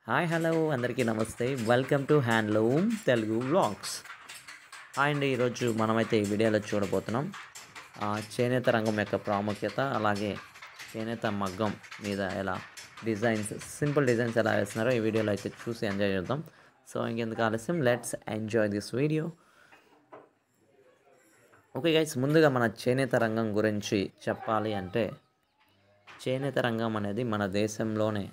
Hi hello అందరికీ నమస్తే welcome to handloom Telugu vlogs. Hi అండి, ఈరోజు మనమైతే ఈ వీడియోలో చూడబోతున్నాం చేనేత రంగం యొక్క ప్రాముఖ్యత, అలాగే చేనేత మగ్గం మీద ఎలా సింపుల్ డిజైన్స్ ఎలా వేస్తున్నారో ఈ వీడియోలో అయితే చూసి ఎంజాయ్ చేద్దాం. సో ఇంకెందుకు ఆలస్యం, let's enjoy this video. Okay guys, ముందుగా మన చేనేత రంగం గురించి చెప్పాలి అంటే, చేనేత రంగం అనేది మన దేశంలోనే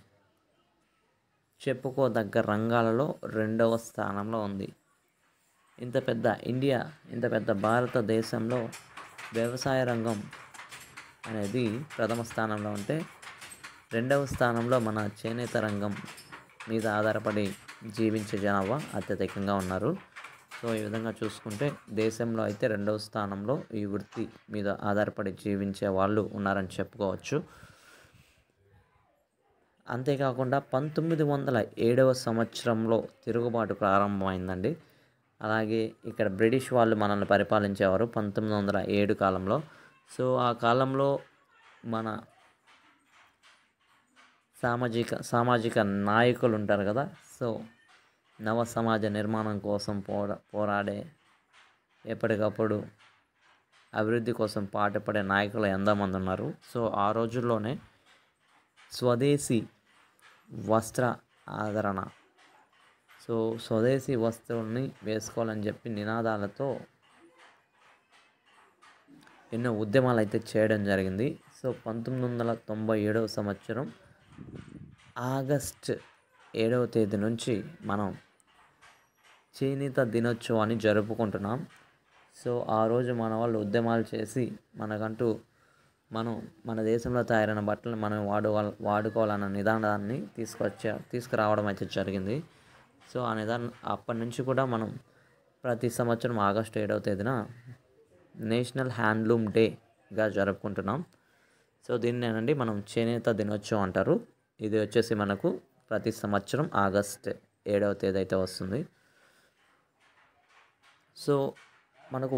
చెప్పుకోదగ్గ రంగాలలో రెండవ స్థానంలో ఉంది. ఇంత పెద్ద భారతదేశంలో వ్యవసాయ రంగం అనేది ప్రథమ స్థానంలో ఉంటే, రెండవ స్థానంలో మన చేనేత రంగం మీద ఆధారపడి జీవించే జనాభా అత్యధికంగా ఉన్నారు. సో ఈ విధంగా చూసుకుంటే దేశంలో అయితే రెండవ స్థానంలో ఈ వృత్తి మీద ఆధారపడి జీవించే వాళ్ళు ఉన్నారని చెప్పుకోవచ్చు. అంతేకాకుండా 1907 సంవత్సరంలో తిరుగుబాటు ప్రారంభమైందండి. అలాగే ఇక్కడ బ్రిటిష్ వాళ్ళు మనల్ని పరిపాలించేవారు 1907 కాలంలో. సో ఆ కాలంలో మన సామాజిక నాయకులు ఉంటారు కదా, సో నవ సమాజ నిర్మాణం కోసం పోరాడే, ఎప్పటికప్పుడు అభివృద్ధి కోసం పాటుపడే నాయకులు ఎంతోమంది ఉన్నారు. సో ఆ రోజుల్లోనే స్వదేశీ వస్త్ర ఆదరణ, సో స్వదేశీ వస్తువుల్ని వేసుకోవాలని చెప్పి నినాదాలతో ఎన్నో ఉద్యమాలు అయితే చేయడం జరిగింది. సో 1997 సంవత్సరం ఆగస్ట్ 7వ తేదీ నుంచి మనం చేనేత దినోత్సవాన్ని జరుపుకుంటున్నాం. సో ఆ రోజు మన వాళ్ళు ఉద్యమాలు చేసి మనకంటూ మన దేశంలో తయారైన బట్టలను మనం వాడుకోవాలన్న నిదానాన్ని తీసుకురావడం అయితే జరిగింది. సో ఆ నిదానం అప్పటి నుంచి కూడా మనం ప్రతి సంవత్సరం ఆగస్టు 7వ తేదీన నేషనల్ హ్యాండ్లూమ్ డేగా జరుపుకుంటున్నాం. సో దీన్నేనండి మనం చేనేత దినోత్సవం అంటారు. ఇది వచ్చేసి మనకు ప్రతి సంవత్సరం ఆగస్ట్ 7వ తేదీ అయితే వస్తుంది. సో మనకు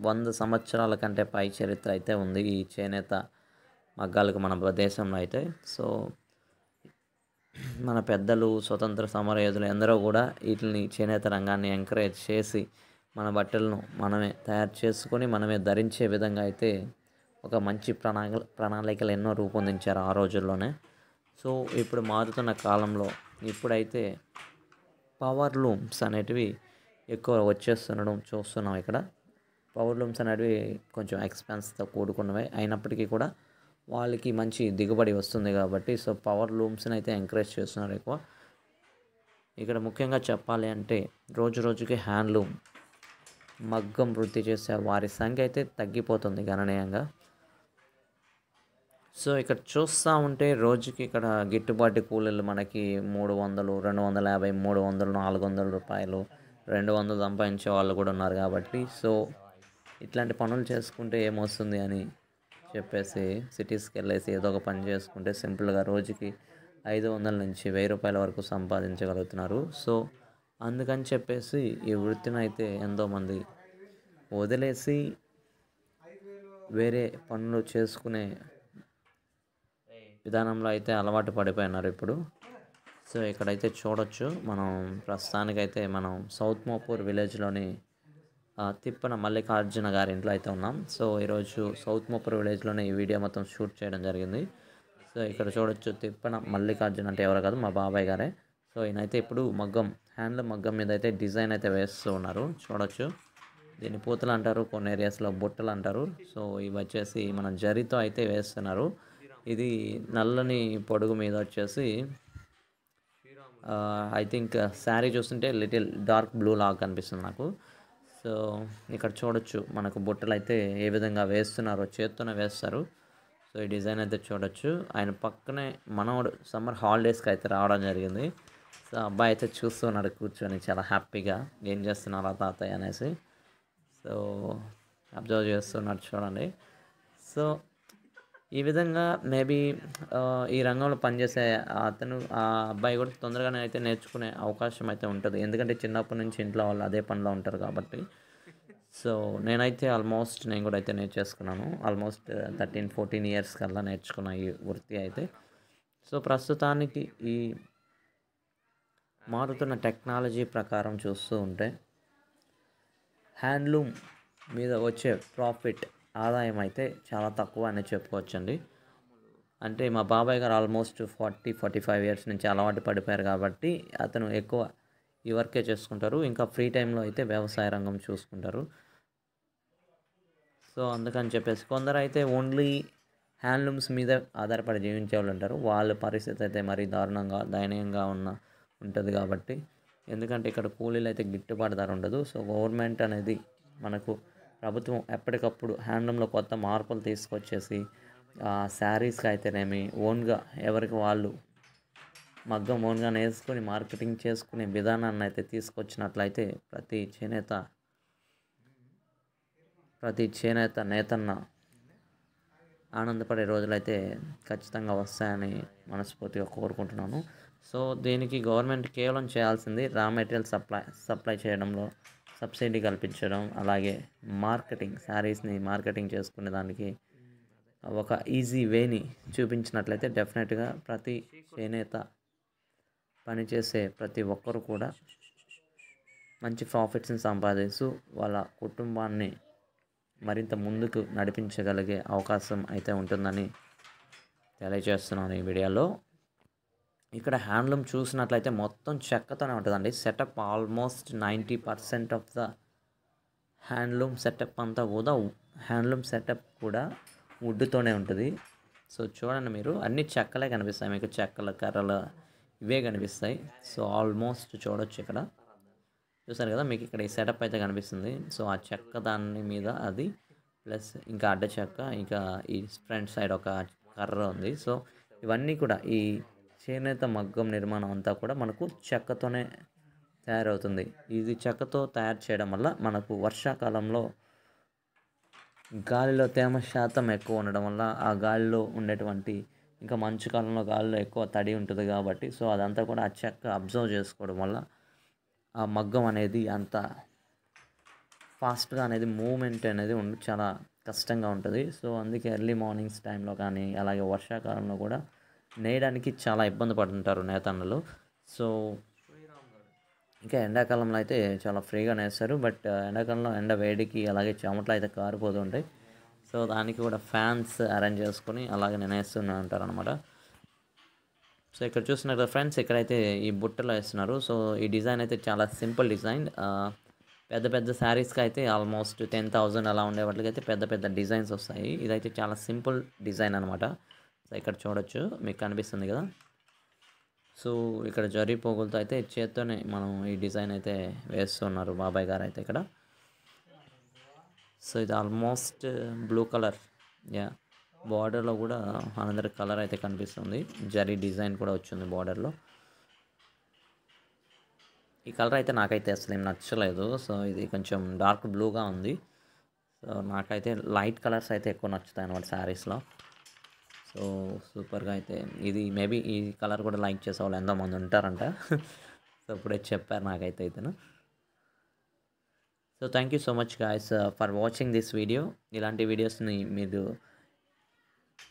100 సంవత్సరాల కంటే పై చరిత్ర అయితే ఉంది ఈ చేనేత మగ్గాలకు మన దేశంలో అయితే. సో మన పెద్దలు, స్వతంత్ర సమరయోధులు ఎందరో కూడా వీటిని చేనేత రంగాన్ని ఎంకరేజ్ చేసి మన బట్టలను మనమే తయారు చేసుకొని మనమే ధరించే విధంగా అయితే ఒక మంచి ప్రణాళికలు ఎన్నో రూపొందించారు ఆ రోజుల్లోనే. సో ఇప్పుడు మారుతున్న కాలంలో ఇప్పుడైతే పవర్ లూమ్స్ అనేటివి ఎక్కువ వచ్చేస్తుండడం చూస్తున్నాం. ఇక్కడ పవర్ లూమ్స్ అనేటివి కొంచెం ఎక్స్పెన్స్తో కూడుకున్నవి అయినప్పటికీ కూడా వాళ్ళకి మంచి దిగుబడి వస్తుంది కాబట్టి, సో పవర్ లూమ్స్ని అయితే ఎంకరేజ్ చేస్తున్నారు ఎక్కువ. ఇక్కడ ముఖ్యంగా చెప్పాలి అంటే రోజు రోజుకి హ్యాండ్లూమ్ మగ్గం వృత్తి చేసే వారి సంఖ్య అయితే తగ్గిపోతుంది గణనీయంగా. సో ఇక్కడ చూస్తూ ఉంటే రోజుకి ఇక్కడ గిట్టుబాటు కూలీలు మనకి 300, 250, 300, 400 రూపాయలు, 200 సంపాదించే వాళ్ళు కూడా ఉన్నారు కాబట్టి, సో ఇట్లాంటి పనులు చేసుకుంటే ఏమొస్తుంది అని చెప్పేసి సిటీస్కి వెళ్ళేసి ఏదో ఒక పని చేసుకుంటే సింపుల్గా రోజుకి 500 నుంచి 1000 రూపాయల వరకు సంపాదించగలుగుతున్నారు. సో అందుకని చెప్పేసి ఈ వృత్తిని అయితే ఎంతోమంది వదిలేసి వేరే పనులు చేసుకునే విధానంలో అయితే అలవాటు పడిపోయినారు ఇప్పుడు. సో ఇక్కడైతే చూడొచ్చు, మనం ప్రస్తుతానికైతే మనం సౌత్ మోపూర్ విలేజ్లోని తిప్పన మల్లికార్జున గారి ఇంట్లో అయితే ఉన్నాం. సో ఈరోజు సౌత్ మోపూర్ విలేజ్లోనే ఈ వీడియో మొత్తం షూట్ చేయడం జరిగింది. సో ఇక్కడ చూడొచ్చు, తిప్పన మల్లికార్జున అంటే ఎవరు కాదు, మా బాబాయ్ గారే. సో ఈయనైతే ఇప్పుడు హ్యాండ్లూమ్ మగ్గం మీద అయితే డిజైన్ అయితే వేస్తూ ఉన్నారు. చూడొచ్చు, దీన్ని పూతలు అంటారు, కొన్ని ఏరియాస్లో బుట్టలు అంటారు. సో ఇవి వచ్చేసి మన జరీతో అయితే వేస్తున్నారు. ఇది నల్లని పొడుగు మీద వచ్చేసి ఐ థింక్ శారీ చూస్తుంటే లిటిల్ డార్క్ బ్లూ లాగా కనిపిస్తుంది నాకు. సో ఇక్కడ చూడొచ్చు మనకు బుట్టలు అయితే ఏ విధంగా వేస్తున్నారో, చేత్తోనే వేస్తారు. సో ఈ డిజైన్ అయితే చూడొచ్చు. ఆయన పక్కనే మనోడు సమ్మర్ హాలిడేస్కి అయితే రావడం జరిగింది. సో అబ్బాయి అయితే చూస్తున్నాడు కూర్చొని చాలా హ్యాపీగా, ఏం చేస్తున్నారా తాతయ్య అనేసి. సో అబ్జర్వ్ చేస్తున్నాడు చూడండి. సో ఈ విధంగా మేబీ ఈ రంగంలో పనిచేసే ఆ అబ్బాయి కూడా తొందరగానే అయితే నేర్చుకునే అవకాశం అయితే ఉంటుంది. ఎందుకంటే చిన్నప్పటి నుంచి ఇంట్లో వాళ్ళు అదే పనిలో ఉంటారు కాబట్టి. సో నేను కూడా అయితే నేర్చేసుకున్నాను. ఆల్మోస్ట్ 13-14 ఇయర్స్ కల్లా నేర్చుకున్న ఈ వృత్తి అయితే. సో ప్రస్తుతానికి ఈ మారుతున్న టెక్నాలజీ ప్రకారం చూస్తూ ఉంటే హ్యాండ్లూమ్ మీద వచ్చే ప్రాఫిట్ ఆదాయం అయితే చాలా తక్కువ అని చెప్పుకోవచ్చండి. అంటే మా బాబాయ్ గారు ఆల్మోస్ట్ 45 ఇయర్స్ నుంచి అలవాటు పడిపోయారు కాబట్టి అతను ఎక్కువ ఈ వర్కే చేసుకుంటారు. ఇంకా ఫ్రీ టైంలో అయితే వ్యవసాయ రంగం చూసుకుంటారు. సో అందుకని చెప్పేసి కొందరైతే ఓన్లీ హ్యాండ్లూమ్స్ మీద ఆధారపడి జీవించే వాళ్ళు ఉంటారు. వాళ్ళ పరిస్థితి అయితే మరీ దారుణంగా దయనీయంగా ఉంటుంది కాబట్టి, ఎందుకంటే ఇక్కడ కూలీలు అయితే గిట్టుబాటు ధర ఉండదు. సో గవర్నమెంట్ అనేది మనకు ప్రభుత్వం ఎప్పటికప్పుడు హ్యాండ్లూమ్లో కొత్త మార్పులు తీసుకొచ్చేసి శారీస్కి అయితేనేమి ఓన్గా ఎవరికి వాళ్ళు మగ్గం ఓన్గా నేర్చుకొని మార్కెటింగ్ చేసుకునే విధానాన్ని అయితే తీసుకొచ్చినట్లయితే ప్రతి చేనేత నేతన్న ఆనందపడే రోజులైతే ఖచ్చితంగా వస్తాయని మనస్ఫూర్తిగా కోరుకుంటున్నాను. సో దీనికి గవర్నమెంట్ కేవలం చేయాల్సింది రా మెటీరియల్ సప్లై చేయడంలో సబ్సిడీ కల్పించడం, అలాగే శారీస్ని మార్కెటింగ్ చేసుకునే దానికి ఒక ఈజీ వేని చూపించినట్లయితే డెఫినెట్గా ప్రతి చేనేత పనిచేసే ప్రతి ఒక్కరు కూడా మంచి ప్రాఫిట్స్ని సంపాదిస్తూ వాళ్ళ కుటుంబాన్ని మరింత ముందుకు నడిపించగలిగే అవకాశం అయితే ఉంటుందని తెలియజేస్తున్నాను ఈ వీడియోలో. ఇక్కడ హ్యాండ్లూమ్ చూసినట్లయితే మొత్తం చెక్కతోనే ఉంటుందండి. Setup almost 90% of the handloom setup అంతా కూడా హ్యాండ్లూమ్ సెటప్ కూడా వుడ్తోనే ఉంటుంది. సో చూడండి, మీరు అన్ని చెక్కలే కనిపిస్తాయి మీకు, చెక్కల కర్రలు ఇవే కనిపిస్తాయి. సో ఆల్మోస్ట్ చూడొచ్చు, ఇక్కడ చూసారు కదా, మీకు ఇక్కడ ఈ సెటప్ అయితే కనిపిస్తుంది. సో ఆ చెక్క దాని మీద అది ప్లస్ ఇంకా అడ్డ చెక్క, ఇంకా ఈ ఫ్రంట్ సైడ్ ఒక కర్ర ఉంది. సో ఇవన్నీ కూడా ఈ చేనేత మగ్గం నిర్మాణం అంతా కూడా మనకు చెక్కతోనే తయారవుతుంది. ఇది చెక్కతో తయారు చేయడం వల్ల మనకు వర్షాకాలంలో గాలిలో తేమ శాతం ఎక్కువ ఉండడం వల్ల ఆ గాలిలో ఉండేటువంటి, ఇంకా మంచు కాలంలో గాలిలో ఎక్కువ తడి ఉంటుంది కాబట్టి, సో అదంతా కూడా ఆ చెక్క అబ్జర్వ్ చేసుకోవడం వల్ల ఆ మగ్గం అనేది అంత ఫాస్ట్గా అనేది మూమెంట్ అనేది చాలా కష్టంగా ఉంటుంది. సో అందుకే ఎర్లీ మార్నింగ్స్ టైంలో కానీ అలాగే వర్షాకాలంలో కూడా నేయడానికి చాలా ఇబ్బంది పడుతుంటారు నేతన్నలు. సో ఇంకా ఎండాకాలంలో అయితే చాలా ఫ్రీగా నేస్తారు. బట్ ఎండాకాలంలో ఎండ వేడికి అలాగే చెమటలు అయితే కారిపోతుంటాయి. సో దానికి కూడా ఫ్యాన్స్ అరేంజ్ చేసుకొని అలాగే నేస్తూనే ఉంటారు అనమాట. సో ఇక్కడ చూస్తున్నారు కదా ఫ్రెండ్స్, ఇక్కడైతే ఈ బుట్టలో వేస్తున్నారు. సో ఈ డిజైన్ అయితే చాలా సింపుల్ డిజైన్. పెద్ద పెద్ద శారీస్కి అయితే ఆల్మోస్ట్ 10,000 అలా ఉండే వాటికైతే పెద్ద పెద్ద డిజైన్స్ వస్తాయి. ఇదైతే చాలా సింపుల్ డిజైన్ అనమాట. సో ఇక్కడ చూడొచ్చు, మీకు కనిపిస్తుంది కదా. సో ఇక్కడ జరీ పోగులతో అయితే చేత్తోనే మనం ఈ డిజైన్ అయితే వేస్తున్నారు బాబాయ్ గారు అయితే ఇక్కడ. సో ఇది ఆల్మోస్ట్ బ్లూ కలర్, బార్డర్లో కూడా అనదర్ కలర్ అయితే కనిపిస్తుంది. జరీ డిజైన్ కూడా వచ్చింది బార్డర్లో. ఈ కలర్ అయితే నాకైతే అసలు ఏం నచ్చలేదు. సో ఇది కొంచెం డార్క్ బ్లూగా ఉంది. సో నాకైతే లైట్ కలర్స్ అయితే ఎక్కువ నచ్చుతాయి అన్నమాట శారీస్లో. సో సూపర్గా అయితే ఇది మేబీ ఈ కలర్ కూడా లైక్ చేసే వాళ్ళు ఎంతోమంది ఉంటారంట. సో ఇప్పుడే చెప్పారు నాకైతే ఇతను. So thank you so much guys for watching this video. ఇలాంటి వీడియోస్ని మీరు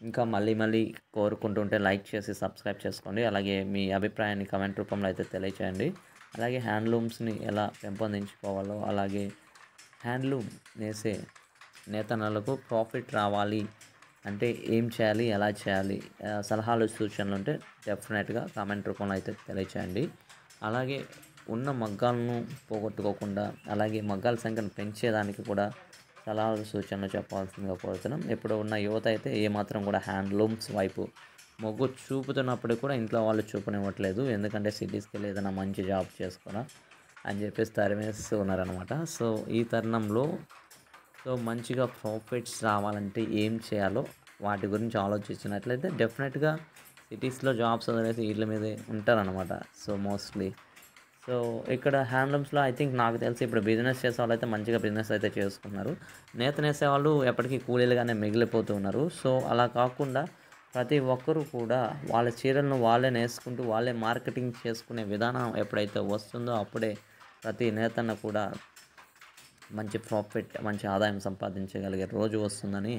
ఇంకా మళ్ళీ కోరుకుంటుంటే లైక్ చేసి సబ్స్క్రైబ్ చేసుకోండి. అలాగే మీ అభిప్రాయాన్ని కమెంట్ రూపంలో అయితే తెలియచేయండి. అలాగే హ్యాండ్లూమ్స్ని ఎలా పెంపొందించుకోవాలో, అలాగే హ్యాండ్లూమ్ నేసే నేతన్నలకు ప్రాఫిట్ రావాలి అంటే ఏం చేయాలి, ఎలా చేయాలి, సలహాలు సూచనలు ఉంటే డెఫినెట్గా కామెంట్ రూపంలో అయితే తెలియచేయండి. అలాగే ఉన్న మగ్గాలను పోగొట్టుకోకుండా అలాగే మగ్గాల సంఖ్యను పెంచేదానికి కూడా సలహాలు సూచనలు చెప్పాల్సిందిగా కోరుతున్నాం. ఇప్పుడు ఉన్న యువత అయితే ఏమాత్రం కూడా హ్యాండ్లూమ్స్ వైపు మొగ్గు చూపుతున్నప్పుడు కూడా ఇంట్లో వాళ్ళు చూపనివ్వట్లేదు. ఎందుకంటే సిటీస్కి వెళ్ళి ఏదైనా మంచి జాబ్ చేసుకోరా అని చెప్పేసి తరిమేస్తూ ఉన్నారనమాట. సో ఈ తరుణంలో సో మంచిగా ప్రాఫిట్స్ రావాలంటే ఏం చేయాలో వాటి గురించి ఆలోచించినట్లయితే డెఫినెట్గా సిటీస్లో జాబ్స్ వదిలేసి వీళ్ళ మీదే ఉంటారనమాట. సో మోస్ట్లీ సో ఇక్కడ హ్యాండ్లూమ్స్లో ఐ థింక్ నాకు తెలిసి ఇప్పుడు బిజినెస్ చేసే వాళ్ళు అయితే మంచిగా బిజినెస్ అయితే చేసుకున్నారు. నేత నేసే వాళ్ళు ఎప్పటికీ కూలీలుగానే మిగిలిపోతూ ఉన్నారు. సో అలా కాకుండా ప్రతి ఒక్కరూ కూడా వాళ్ళ చీరలను వాళ్ళే నేసుకుంటూ వాళ్ళే మార్కెటింగ్ చేసుకునే విధానం ఎప్పుడైతే వస్తుందో అప్పుడే ప్రతి నేతన్న కూడా మంచి ప్రాఫిట్, మంచి ఆదాయం సంపాదించగలిగే రోజు వస్తుందని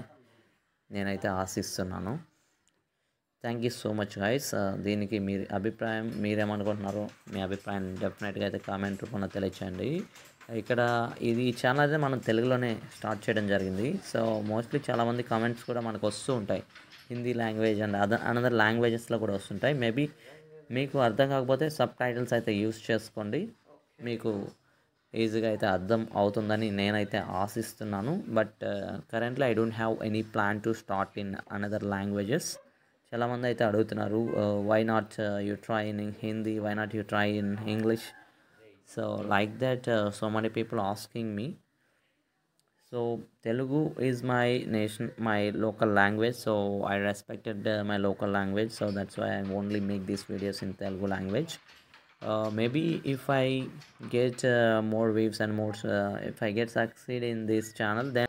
నేనైతే ఆశిస్తున్నాను. Thank you so much guys. దీనికి మీరు అభిప్రాయం మీరేమనుకుంటున్నారో మీ అభిప్రాయం డెఫినెట్గా అయితే కామెంట్ రూపంలో తెలియచేయండి. ఇక్కడ ఇది ఛానల్ అయితే మనం తెలుగులోనే స్టార్ట్ చేయడం జరిగింది. సో మోస్ట్లీ చాలామంది కామెంట్స్ కూడా మనకు వస్తూ ఉంటాయి హిందీ లాంగ్వేజ్ అండ్ అనదర్ లాంగ్వేజెస్లో కూడా వస్తుంటాయి. మేబీ మీకు అర్థం కాకపోతే సబ్ టైటిల్స్ అయితే యూస్ చేసుకోండి, మీకు ఈజీగా అయితే అర్థం అవుతుందని నేనైతే ఆశిస్తున్నాను. But currently I don't have any plan to start in another languages. చాలామంది అయితే అడుగుతున్నారు, why not you try in Hindi, why not you try in English. So like that so many people asking me. So Telugu is my local language, so I respected my local language, so that's why I only make these videos in Telugu language. Maybe if I get more views and more if I get succeed in this channel, then